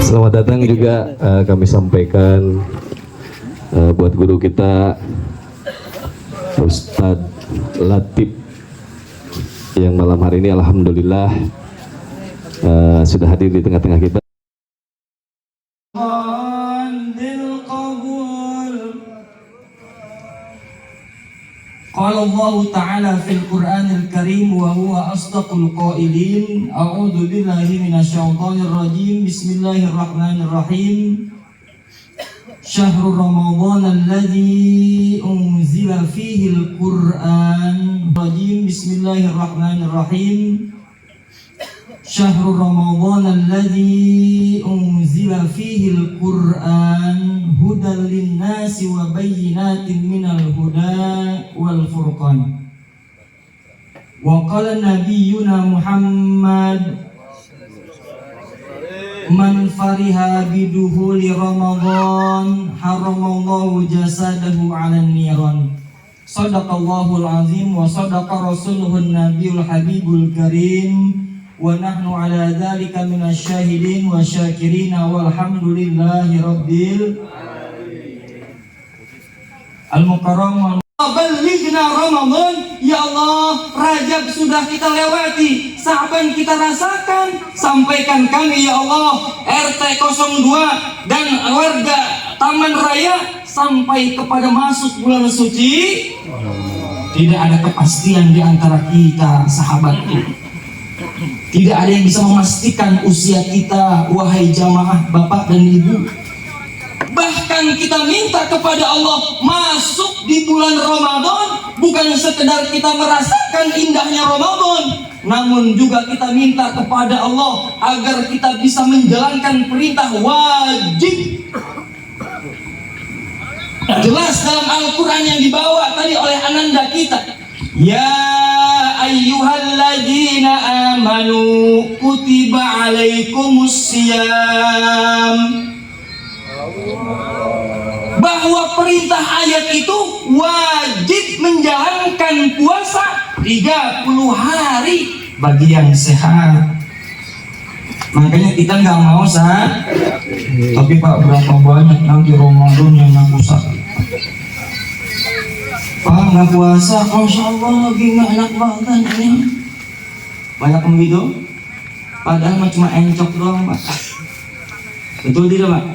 Selamat datang juga kami sampaikan buat guru kita Ustadz Latif yang malam hari ini alhamdulillah sudah hadir di tengah-tengah kita. Qala Allah Ta'ala fil Qur'anil Karim wa huwa asdaqul qailin. A'udzu billahi minasyaitonir rajim. Bismillahirrahmanirrahim. Syahrul Ramadan alladzi unzila fihi al-Qur'an. Bismillahirrahmanirrahim. Syahrul Ramadan alladzi unzila fihi al-Qur'an hudan lin-nasi wa bayyinatin minal huda wal furqan. Wa qala nabiyyuna Muhammad man fariha biduhuli Ramadan haramallahu jasadahu 'alan niran. Shadaqallahul azim wa shadaqa rasuluhun nabiyul habibul karim. Wa nahnu ala dzalika minasyahidin wa syakirin walhamdulillahi rabbil al-mukarram. Balighna Ramadan, ya Allah, Rajab sudah kita lewati, Sa'ban kita rasakan, sampaikan kami ya Allah, RT 02 dan warga Taman Raya sampai kepada masuk bulan suci. Tidak ada kepastian di antara kita, sahabatku. Tidak ada yang bisa memastikan usia kita, wahai jamaah bapak dan ibu. Bahkan kita minta kepada Allah masuk di bulan Ramadan, bukan sekedar kita merasakan indahnya Ramadan, namun juga kita minta kepada Allah agar kita bisa menjalankan perintah wajib. Jelas dalam Al-Quran yang dibawa tadi oleh ananda kita. Ya ayyuhalladzina amanu kutiba alaikumus siyam. Bahwa perintah ayat itu wajib menjalankan puasa 30 hari bagi yang sehat. Makanya kita nggak mau saat, tapi Pak, berapa banyak nanti Ramadan yang aku sakit. Pak, nggak puasa, Masya Allah lagi nggak enak banget ini. Banyak begitu, padahal cuma encok doang Pak. Betul tidak Pak?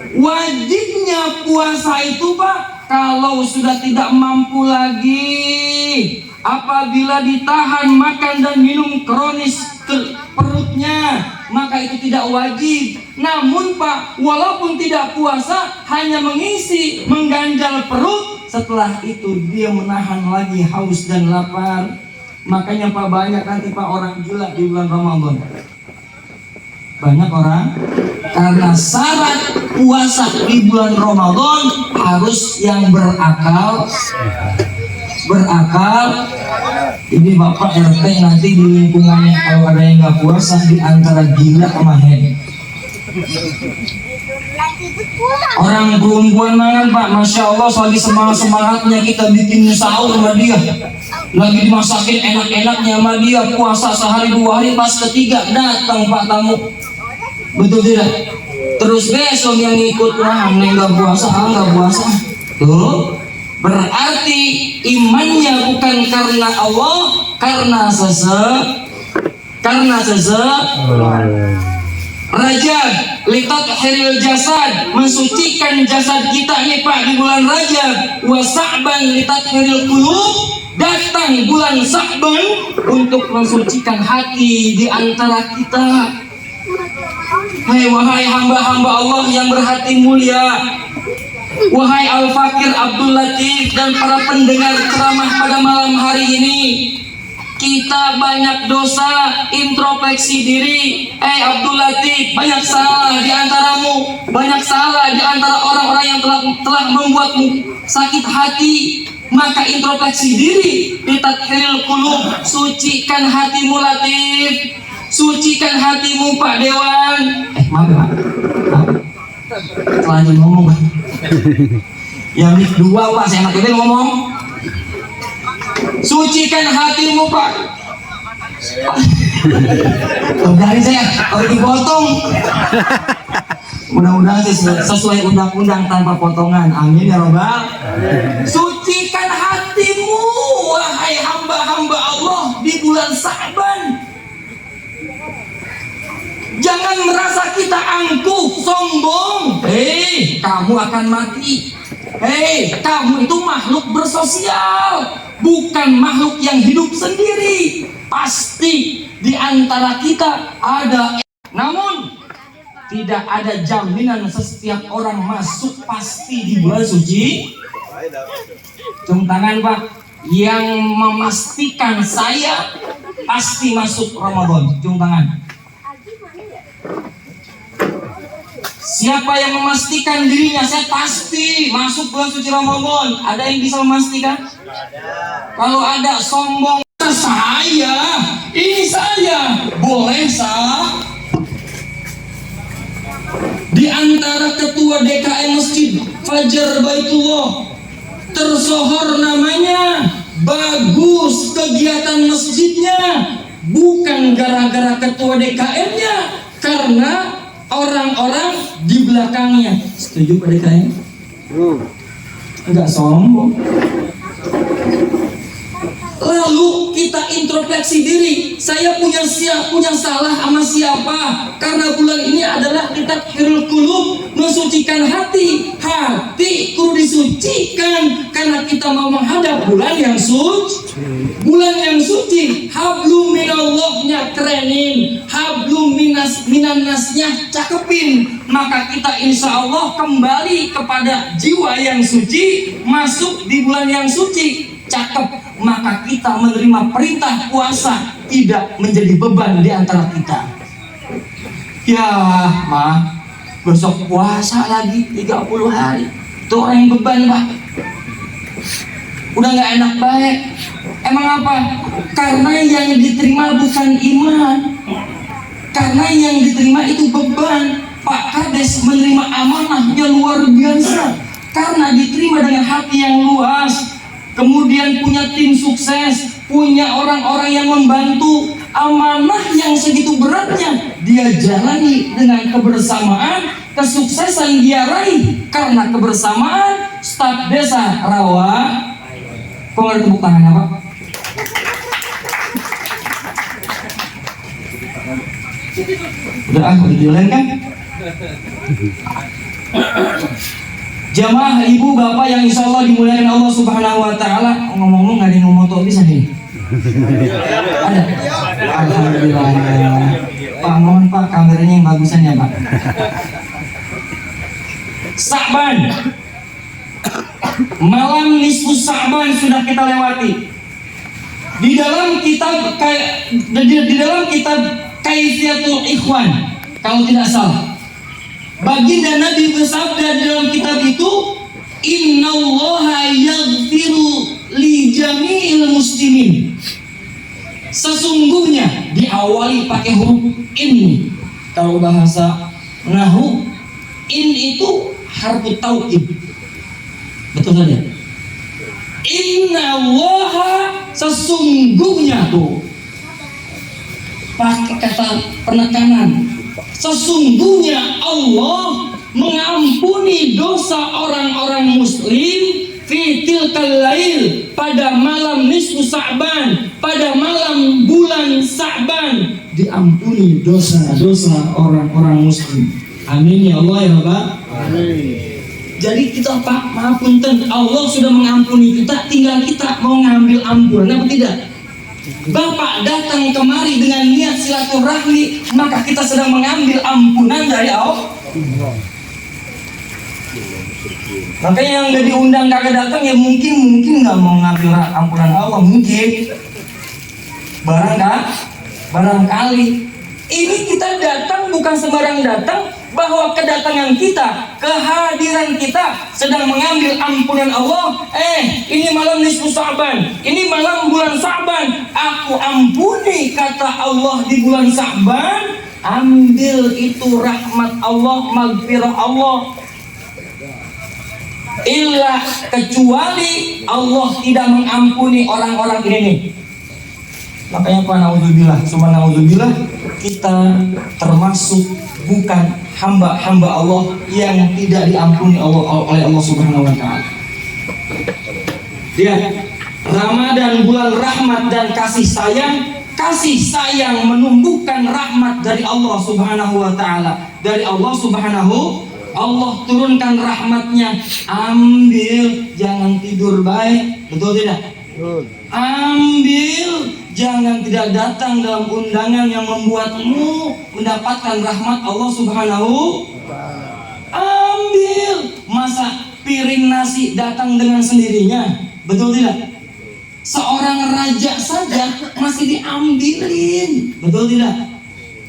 Wajibnya puasa itu Pak, kalau sudah tidak mampu lagi, apabila ditahan makan dan minum kronis perutnya, maka itu tidak wajib. Namun Pak, walaupun tidak puasa, hanya mengisi, mengganjal perut, setelah itu dia menahan lagi haus dan lapar. Makanya Pak, banyak nanti Pak orang gila di bulan Ramadan. Banyak orang, karena syarat puasa di bulan Ramadan harus yang berakal. Ini Bapak RT nanti di lingkungannya kalau ada yang nggak puasa, di antara gila sama head. Orang perempuan mangan Pak, Masya Allah lagi semangatnya kita bikin sahur sama dia, lagi dimasakin enak-enaknya sama dia, puasa sehari 2 hari, pas ketiga datang Pak tamu. Betul tidak? Terus besok yang ikut nggak puasa. Tuh, berarti imannya bukan karena Allah, karena Rajab, litathiril jasad, mensucikan jasad kita nih Pak di bulan Rajab. Wa Sa'ban litathiril qulub, datang bulan Sa'ban untuk mensucikan hati di antara kita. Wahai hamba-hamba Allah yang berhati mulia, wahai Al-Fakir Abdul Latif dan para pendengar ceramah pada malam hari ini, Kita banyak dosa, introspeksi diri. Abdul Latif, banyak salah di antaramu, banyak salah di antara orang-orang yang telah membuatmu sakit hati. Maka introspeksi diri, ditathiril qulub, sucikan hatimu Latif, sucikan hatimu Pak Dewan. Maaf Pak, telanjur ngomong Pak. Yang mic 2 Pak, saya makin ngomong. Sucikan hatimu Pak. Dari saya kalau dipotong. Mudah-mudahan sesuai undang-undang tanpa potongan. Amin ya robbal. Sucikan hatimu wahai hamba-hamba Allah di bulan Sa'ban. Jangan merasa kita angkuh, sombong. Kamu akan mati. Kamu itu makhluk bersosial, bukan makhluk yang hidup sendiri. Pasti di antara kita ada, namun tidak ada jaminan setiap orang masuk pasti di bulan suci. Cium tangan Pak, yang memastikan saya pasti masuk Ramadan. Cium tangan. Siapa yang memastikan dirinya saya pasti masuk bulan suci Ramadan? Ada yang bisa memastikan? Kalau ada sombong, ini saya boleh sah. Di antara ketua DKM Masjid Fajar Baitullah, tersohor namanya, bagus kegiatan masjidnya, bukan gara-gara ketua DKM-nya, karena orang-orang di belakangnya. Setuju Pak DKM? Enggak sombong. Lalu kita introspeksi diri. Saya punya salah sama siapa? Karena bulan ini adalah ditathirul qulub, mensucikan hati. Hati kudu disucikan karena kita mau menghadap bulan yang suci. Bulan yang suci. Hablum minallahnya kerenin, hablum minan nasnya cakepin. Maka kita insya Allah kembali kepada jiwa yang suci, masuk di bulan yang suci. Cakep, maka kita menerima perintah puasa, tidak menjadi beban di antara kita. Ya, Ma, besok puasa lagi 30 hari. Itu orang yang beban, Pak. Udah nggak enak baik. Emang apa? Karena yang diterima bukan iman. Karena yang diterima itu beban. Pak Kades menerima amanahnya luar biasa. Karena diterima dengan hati yang luas. Kemudian punya tim sukses, punya orang-orang yang membantu. Amanah yang segitu beratnya dia jalani dengan kebersamaan, kesuksesan dia raih karena kebersamaan. Staf Desa Rawa, kok ada tepuk tangannya Pak? Udah dijualan kan? Jamaah ibu bapak yang insya Allah dimuliakan Allah Subhanahu Wa Taala. Ngomong-ngomong nggak ada yang ngomong tuh bisa nih? Ada. Alhamdulillah. Pak mohon Pak kameranya yang bagusan ya Pak. Sa'ban, malam nisfu Sa'ban sudah kita lewati. Di dalam kitab Kaifiyatul Ikhwan, kalau tidak salah, baginda Nabi bersabda dalam kitab itu, innallaha yaghfiru li jami'il muslimin. Sesungguhnya diawali pakai huruf in. Kalau bahasa nahu, in itu harfu taukid. Betul saja. Innallaha, sesungguhnya tuh pakai kata penekanan. Sesungguhnya Allah mengampuni dosa orang-orang muslim fitil kalail, pada malam nisfu Sa'ban, pada malam bulan Sa'ban, diampuni dosa-dosa orang-orang muslim. Amin ya Allah ya Bapak. Amin. Jadi kita Pak, maaf punten, Allah sudah mengampuni kita, tinggal kita mau ngambil ampunan apa tidak. Bapak datang kemari dengan niat silaturahmi, maka kita sedang mengambil ampunan dari Allah. Makanya yang nggak diundang kagak datang ya mungkin nggak mau ngambil ampunan Allah, mungkin. Barangkali ini kita datang bukan sembarang datang, bahwa kedatangan kita, kehadiran kita sedang mengambil ampunan Allah. Ini malam nisfu Sa'ban, ini malam bulan Sa'ban, aku ampuni kata Allah di bulan Sa'ban. Ambil itu rahmat Allah, maghfirah Allah. Illa kecuali Allah tidak mengampuni orang-orang ini nih. Makanya Pak, naudzubillah, summa naudzubillah, kita termasuk bukan hamba-hamba Allah yang tidak diampuni oleh Allah Subhanahu wa taala. Lihat, Ramadan bulan rahmat dan kasih sayang menumbuhkan rahmat dari Allah Subhanahu wa taala. Dari Allah Subhanahu, Allah turunkan rahmatnya. Ambil, jangan tidur baik, betul tidak? Ambil, jangan tidak datang dalam undangan yang membuatmu mendapatkan rahmat Allah Subhanahu. Ambil, masa piring nasi datang dengan sendirinya, betul tidak? Seorang raja saja masih diambilin, betul tidak?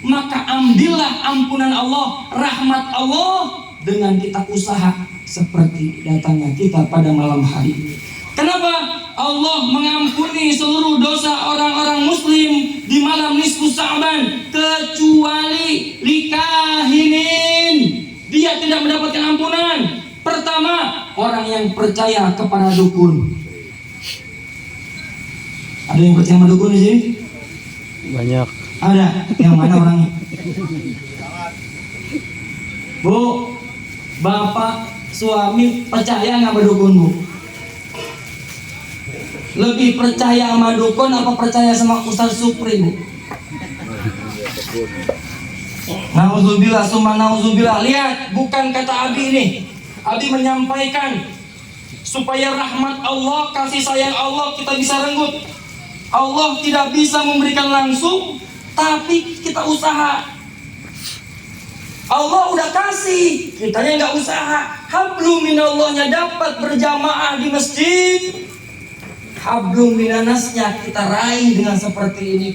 Maka ambillah ampunan Allah, rahmat Allah dengan kita usaha seperti datangnya kita pada malam hari ini. Kenapa Allah mengampuni seluruh dosa orang-orang muslim di malam nisfu Sa'ban kecuali likahinin? Dia tidak mendapatkan ampunan. Pertama, orang yang percaya kepada dukun. Ada yang percaya sama dukun di sini? Banyak. Ada. Yang mana orangnya? Bu, bapak, suami percaya nggak sama dukun, Bu? Lebih percaya sama dukun apa percaya sama Ustaz Supri, Bu? Nauzubillah, summa nauzubillah. Lihat, bukan kata Abi ini. Abi menyampaikan supaya rahmat Allah, kasih sayang Allah kita bisa renggut. Allah tidak bisa memberikan langsung, tapi kita usaha. Allah udah kasih, kitanya nggak usaha. Hablum minallahnya dapat berjamaah di masjid. Hablum minanasnya kita raih dengan seperti ini.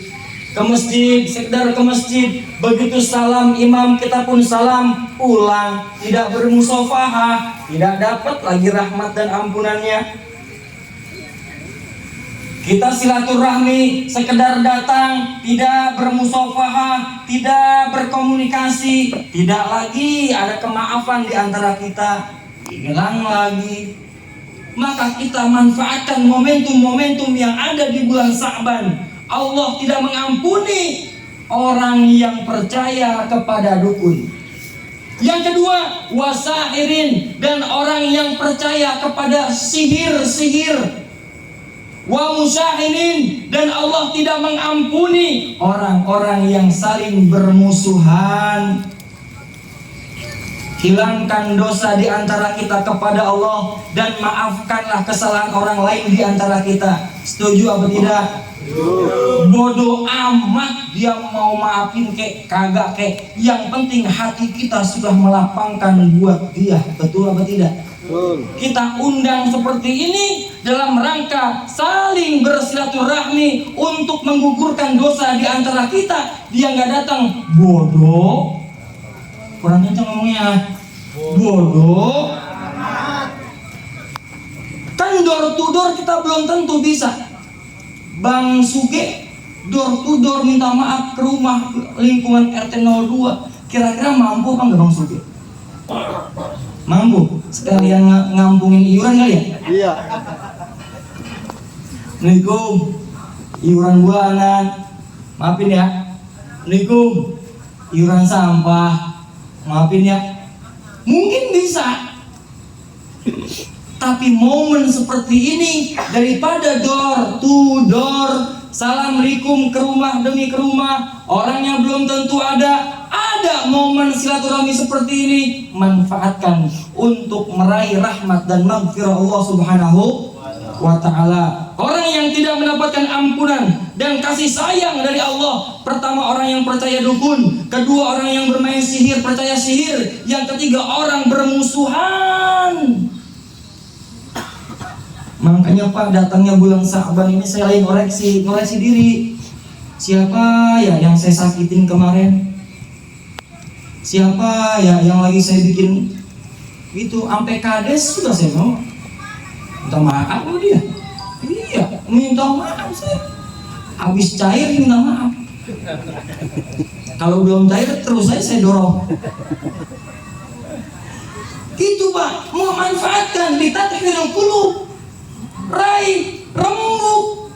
Ke masjid, sekedar ke masjid, begitu salam imam kita pun salam, pulang, tidak bermusafahah, tidak dapat lagi rahmat dan ampunannya. Kita silaturahmi, sekedar datang, tidak bermusafahah, tidak berkomunikasi, tidak lagi ada kemaafan di antara kita, hilang lagi. Maka kita manfaatkan momentum-momentum yang ada di bulan Sa'ban. Allah tidak mengampuni orang yang percaya kepada dukun. Yang kedua, wasahirin, dan orang yang percaya kepada sihir-sihir. Wa musyahinin, dan Allah tidak mengampuni orang-orang yang saling bermusuhan. Hilangkan dosa di antara kita kepada Allah dan maafkanlah kesalahan orang lain di antara kita. Setuju apa tidak? Bodoh amat dia mau maafin kek kagak kek. Yang penting hati kita sudah melapangkan buat dia. Betul apa tidak? Kita undang seperti ini dalam rangka saling bersilaturahmi untuk menggugurkan dosa di antara kita. Dia nggak datang, bodoh. Kurang kencang ngomongnya. Bodoh. Kan door to door kita belum tentu bisa. Bang Suge door to door minta maaf ke rumah lingkungan RT 02. Kira-kira mampu apa nggak Bang Suge? Mampu. Sekalian ngampungin iuran kali ya? Iya. Assalamualaikum. Iuran bulanan. Maafin ya. Assalamualaikum. Iuran sampah. Maafin ya. Mungkin bisa. Tapi momen seperti ini, daripada door to door, assalamualaikum ke rumah demi ke rumah, orangnya belum tentu ada momen silaturahmi seperti ini, manfaatkan untuk meraih rahmat dan maghfirah Allah Subhanahu wa ta'ala. Orang yang tidak mendapatkan ampunan dan kasih sayang dari Allah, pertama orang yang percaya dukun, kedua orang yang bermain sihir, percaya sihir, yang ketiga orang bermusuhan. Makanya Pak, datangnya bulan Sa'ban ini saya lagi ngoreksi diri. Siapa ya yang saya sakitin kemarin? Siapa ya yang lagi saya bikin itu sampai kades sudah saya mau minta maaf loh dia. Iya, minta maaf saya. Habis cair minta maaf. Kalau belum cair terus saya dorong. Gitu Pak, memanfaatkan bitatihil qulub, raih rembuk,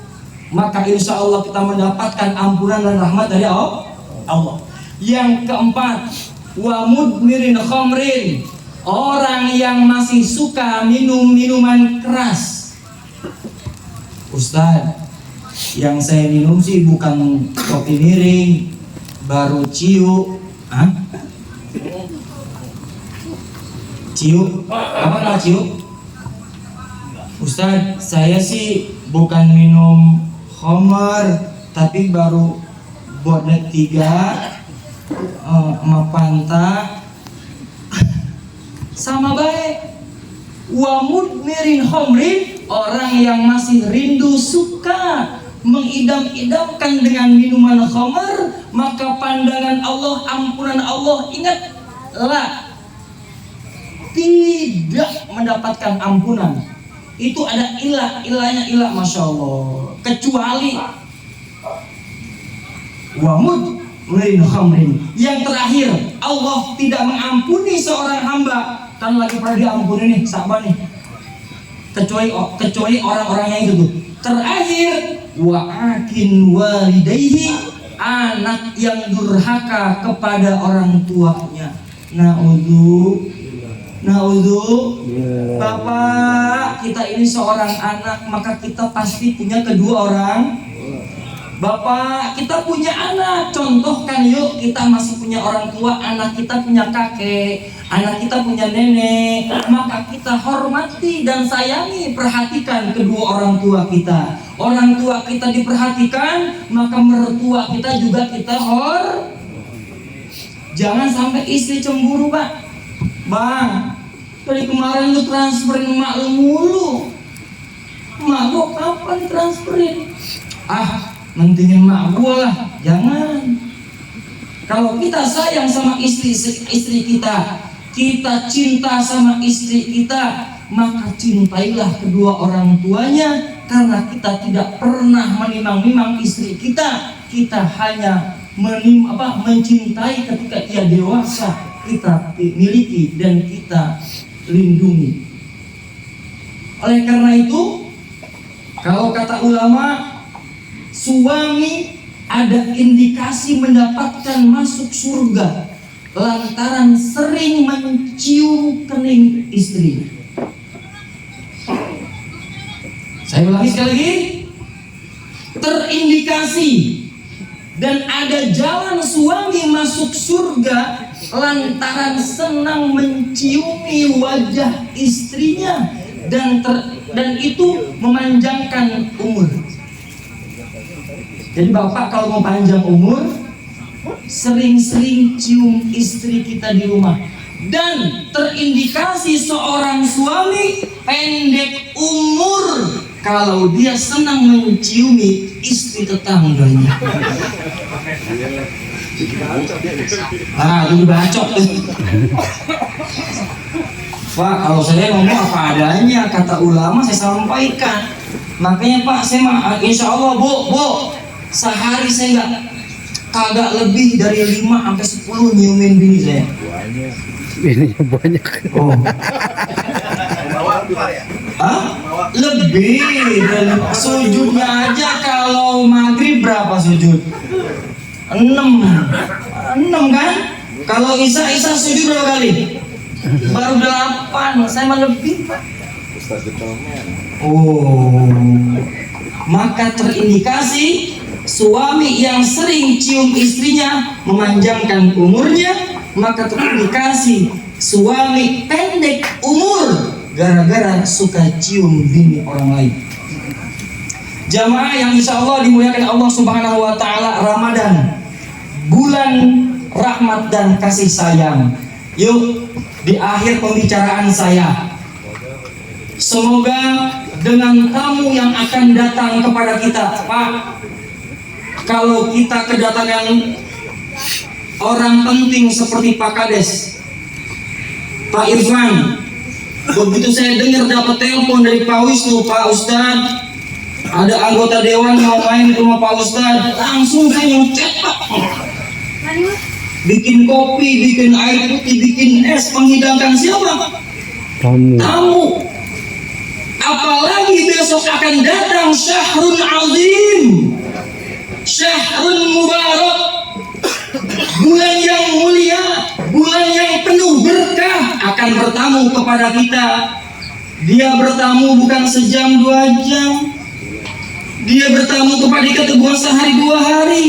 maka insya Allah kita mendapatkan ampunan dan rahmat dari Allah. Yang keempat, wa mudmirin khamrin, orang yang masih suka minum minuman keras. Ustaz, yang saya minum sih bukan kopi miring, baru ciu. Ciu? Apa nama ciu? Ustaz, saya sih bukan minum khamar, tapi baru bonet 3 sama Fanta. Sama baik. Wa mudmirin khamrin, orang yang masih rindu suka mengidam-idamkan dengan minuman khamar, maka pandangan Allah, ampunan Allah, ingatlah, tidak mendapatkan ampunan. Itu ada ilahnya Masya Allah. Kecuali wamud mudmirin khamrin. Yang terakhir, Allah tidak mengampuni seorang hamba. Kan lagi pada diampuni nih, sabar nih. Kecuali orang-orang yang itu tuh. Terakhir, wa'akin walidayhi, anak yang durhaka kepada orang tuanya. Na'udzu, Bapak, kita ini seorang anak, maka kita pasti punya kedua orang. Bapak, kita punya anak, contohkan yuk, kita masih punya orang tua, anak kita punya kakek, anak kita punya nenek, maka kita hormati dan sayangi, perhatikan kedua orang tua kita. Orang tua kita diperhatikan, maka mertua kita juga kita Jangan sampai istri cemburu, Pak. Bang, dari kemarin lu transferin emak lu mulu. Emak gua kapan transferin? Mentingin emak gua lah. Jangan. Kalau kita sayang sama istri kita, kita cinta sama istri kita, maka cintailah kedua orang tuanya. Karena kita tidak pernah menimang-nimang istri kita. Kita hanya mencintai ketika ia dewasa, kita miliki dan kita lindungi. Oleh karena itu, kalau kata ulama, suami ada indikasi mendapatkan masuk surga lantaran sering mencium kening istri. Saya ulangi sekali lagi, terindikasi dan ada jalan suami masuk surga lantaran senang menciumi wajah istrinya dan itu memanjangkan umur. Jadi bapak kalau mau panjang umur, sering-sering cium istri kita di rumah. Dan terindikasi seorang suami pendek umur kalau dia senang menciumi istri tetangganya. Ini bacot. Pak, kalau saya ngomong apa adanya, kata ulama saya sampaikan. Makanya Pak, saya insya Allah bu, sehari saya kagak lebih dari 5 sampai 10 nyiumin bini saya. Bininya banyak. Oh. Lebih dari sujudnya aja kalau maghrib berapa sujud? 6 kan? Kalau Isa sujud berapa kali? Baru 8, saya mah lebih Pak. Oh, maka terindikasi suami yang sering cium istrinya memanjangkan umurnya, maka terindikasi suami pendek umur gara-gara suka cium bini orang lain. Jamaah yang insya Allah dimuliakan Allah Subhanahu wa Ta'ala, Ramadan, bulan rahmat dan kasih sayang. Yuk, di akhir pembicaraan saya, semoga dengan tamu yang akan datang kepada kita, Pak, kalau kita kedatangan orang penting seperti Pak Kades, Pak Irfan, begitu saya dengar dapat telepon dari Pak Wisnu, Pak Ustadz, ada anggota dewan mau main ke rumah Pak Ustadz, langsung saya nyucet Pak. Bikin kopi, bikin air putih, bikin es, menghidangkan siapa? Tamu. Apalagi besok akan datang Syahrul Azim, Syahrul Mubarak, bulan yang mulia, bulan yang penuh berkah akan bertamu kepada kita. Dia bertamu bukan sejam 2 jam, dia bertamu kepada kita bukan sehari 2 hari,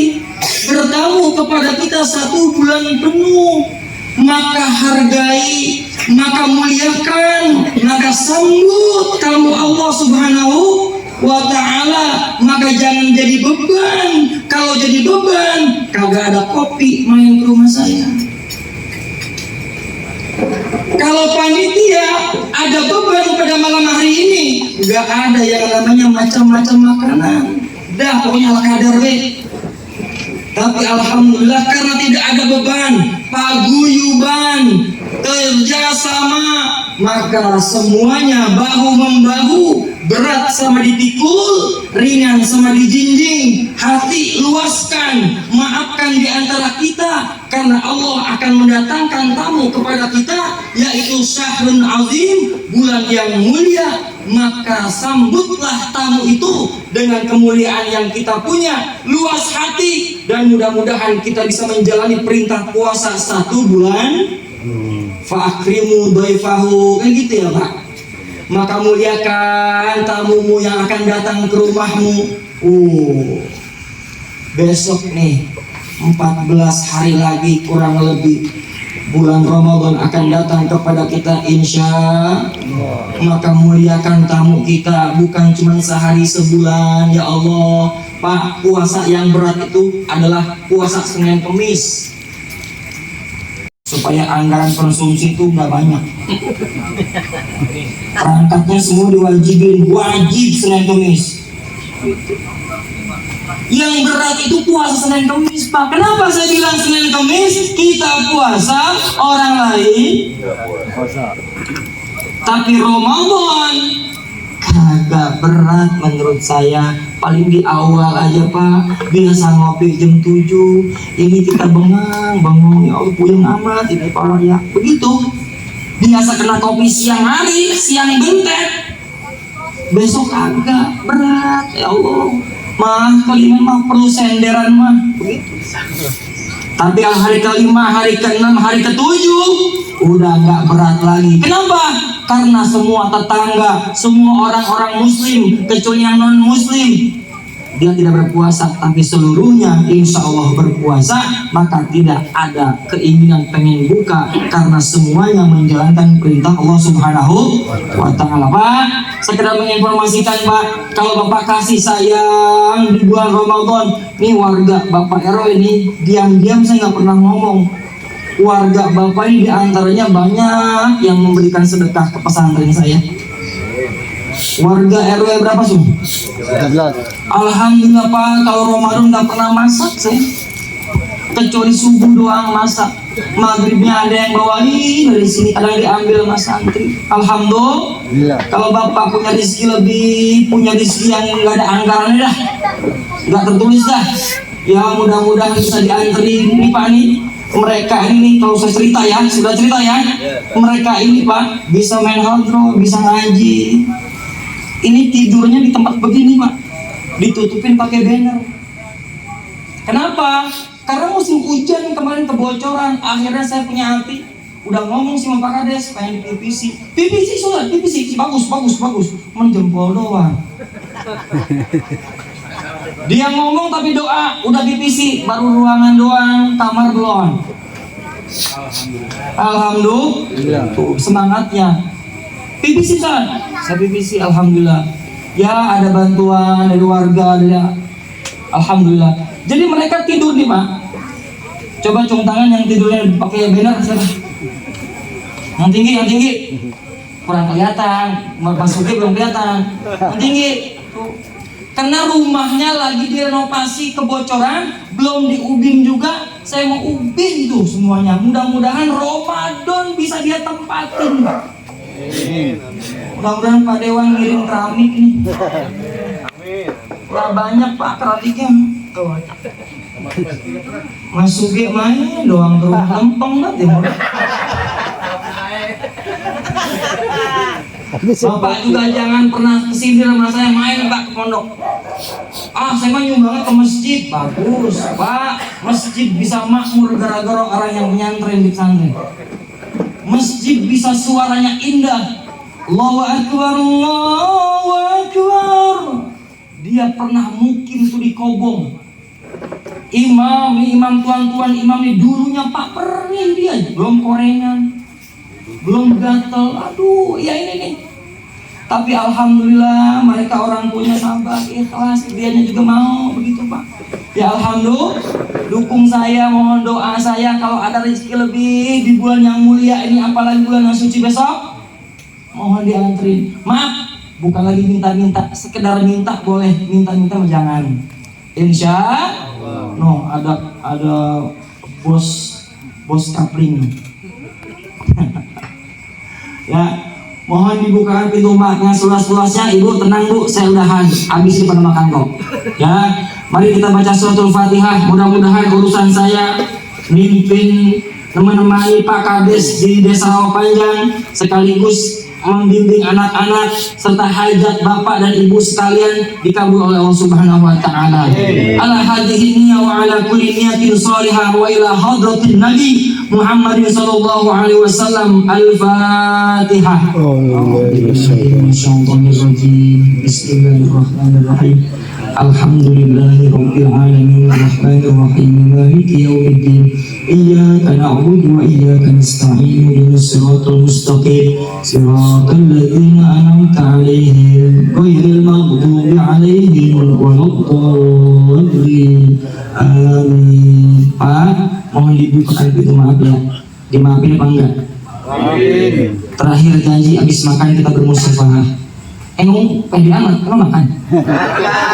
bertamu kepada kita 1 bulan penuh. Maka hargai, maka muliakan, maka sambut tamu Allah Subhanahu wa ta'ala. Maka jangan jadi beban. Kalau jadi beban, kagak ada kopi main ke rumah saya. Kalau panitia ada beban pada malam hari ini, nggak ada yang namanya macam-macam makanan. Dah pokoknya ala kadar deh. Tapi alhamdulillah karena tidak ada beban, paguyuban, kerjasama, maka semuanya bahu membahu, berat sama dipikul, ringan sama dijinjing, hati luaskan, maafkan di antara kita, karena Allah akan mendatangkan tamu kepada kita, yaitu Syahrul Azim, bulan yang mulia. Maka sambutlah tamu itu dengan kemuliaan yang kita punya, luas hati, dan mudah-mudahan kita bisa menjalani perintah puasa 1 bulan. Fa'akrimu dhaifahu, kayak gitu ya Pak. Maka muliakan tamumu yang akan datang ke rumahmu. Besok nih 14 hari lagi kurang lebih bulan Ramadan akan datang kepada kita, insya Allah. Maka muliakan tamu kita, bukan cuma sehari sebulan. Ya Allah Pak, puasa yang berat itu adalah puasa Senin Kemis, supaya anggaran konsumsi itu nggak banyak. Perangkatnya semua diwajibin, wajib Senin Kemis. Yang berat itu puasa Senin Kemis Pak. Kenapa saya bilang Senin Kemis? Kita puasa, orang lain tapi Ramadan kagak berat menurut saya. Paling di awal aja Pak, biasa ngopi jam 7, ini kita bengong, ya Allah puyeng amat ini Pak ya. Begitu. Biasa kena kopi siang hari, siang bentek, besok agak berat, ya Allah. Kelima mah perlu senderan mah begitu. Tapi yang hari kelima, hari keenam, hari ketujuh udah nggak berat lagi. Kenapa? Karena semua tetangga, semua orang-orang muslim, kecuali yang non muslim, dia tidak berpuasa, tapi seluruhnya insya Allah berpuasa. Maka tidak ada keinginan pengen buka, karena semuanya menjalankan perintah Allah Subhanahu wa ta'ala. Pak, sekedar menginformasikan Pak, kalau Bapak kasih sayang di bulan Ramadan, nih warga Bapak RW ini diam-diam, saya nggak pernah ngomong, warga Bapak ini diantaranya banyak yang memberikan sedekah ke pesantren saya. Warga RW berapa Sum? 13. Alhamdulillah Pak, kalau Ramadan nggak pernah masak saya, kecuali subuh doang masak. Maghribnya ada yang bawain dari sini, kadang diambil mas santri. Alhamdulillah. Kalau Bapak punya rezeki lebih, punya rezeki yang nggak ada anggarannya dah, nggak tertulis dah, ya mudah-mudahan bisa dianterin nih Pak nih. Mereka ini kalau saya cerita ya, sudah cerita ya, mereka ini Pak bisa main hadroh, bisa ngaji. Ini tidurnya di tempat begini Pak, ditutupin pakai banner. Kenapa? Karena musim hujan kemarin kebocoran. Akhirnya saya punya hati, udah ngomong sama Pak Kades pengen di PVC sudah, PVC bagus, menjempol doang. Dia ngomong tapi doa, udah PVC baru ruangan doang, kamar belum. Alhamdulillah. Tuh semangatnya. PVC kan? Saya PVC, alhamdulillah. Ya ada bantuan dari warga, dari alhamdulillah. Jadi mereka tidur nih Pak. Coba cium tangan yang tidurnya pakai banner siapa? Yang tinggi. Kurang kelihatan, masuki belum kelihatan. Yang tinggi. Tuh. Karena rumahnya lagi direnovasi, kebocoran, belum diubin juga. Saya mau ubin tuh semuanya. Mudah-mudahan Ramadan bisa dia tempatin. Mudah-mudahan Pak Dewan ngirim keramik nih. Nah, banyak Pak keramiknya. Mas Sugi main doang terus lempeng banget ya. Bapak juga jangan pernah kesini sama saya main Pak ke pondok. Saya mah nyumbangnya ke masjid. Bagus Pak, masjid bisa makmur gara-gara orang yang menyantren di pesantren. Masjid bisa suaranya indah. Allahu Akbar, Allahu Akbar. Dia pernah mukim tuh di Kobong. Imam tuan-tuan imam ini dulunya Pak perih dia, belum korengan, belum gatel. Aduh, ya ini nih. Tapi alhamdulillah mereka orang tuanya sabar, ikhlas, dianya juga mau begitu Pak. Ya alhamdulillah, dukung saya, mohon doa saya kalau ada rezeki lebih di bulan yang mulia ini, apalagi bulan yang suci besok, mohon diantrin. Maaf, bukan lagi minta-minta, sekedar minta boleh, minta-minta jangan. Insya no, ada bos kapling. Ya, mohon dibukakan pintu maafnya seluas-luasnya. Ibu tenang Bu, saya udahan, habis ini pada makan kok. Ya, mari kita baca suratul Fatihah. Mudah-mudahan urusan saya mimpin menemani Pak Kades di Desa Rawapanjang sekaligus membimbing anak-anak serta hajat bapak dan ibu sekalian dikabul oleh Allah Subhanahu wa taala. Ala hadhihi niyya wa ala kulli niyatin shalihah wa ila hadratin nabi Muhammadin sallallahu alaihi wasallam. Al-Fatihah. Bismillahirrahmanirrahim. Alhamdulillahi rabbil alamin arrahmanir rahim maliki yaumiddin. Iyyaka na'budu wa iyyaka nasta'in ihdinas siratal mustaqim siratal ladzina an'amta 'alaihim ghairil maghdubi 'alaihim waladdallin. Amin. Pak, mohon dibukakan pintu maaf ya. Dimaafin apa enggak? Amin. Terakhir janji habis makan kita bermusyawarah. Engkong pendek amat, kamu makan?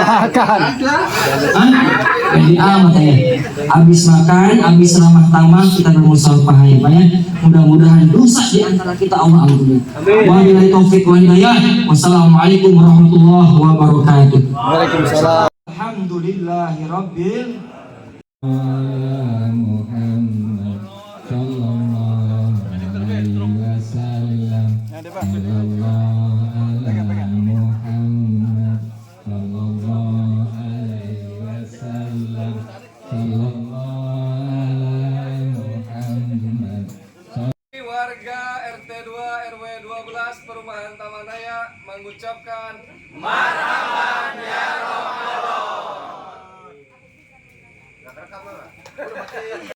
Makan. Pendek amat ya. Habis makan, habis ramah tamah kita bermusyawarah ya Pak ya. Mudah-mudahan dosa di antara kita Allah ampuni. Wabillahi taufik wal hidayah. Wassalamualaikum warahmatullahi wabarakatuh. Waalaikumsalam. Alhamdulillahi rabbil Muhammad sallallahu alaihi wasallam. Warga RT 2 RW 12 Perumahan Tamanaya mengucapkan marhaban ya Ramadan.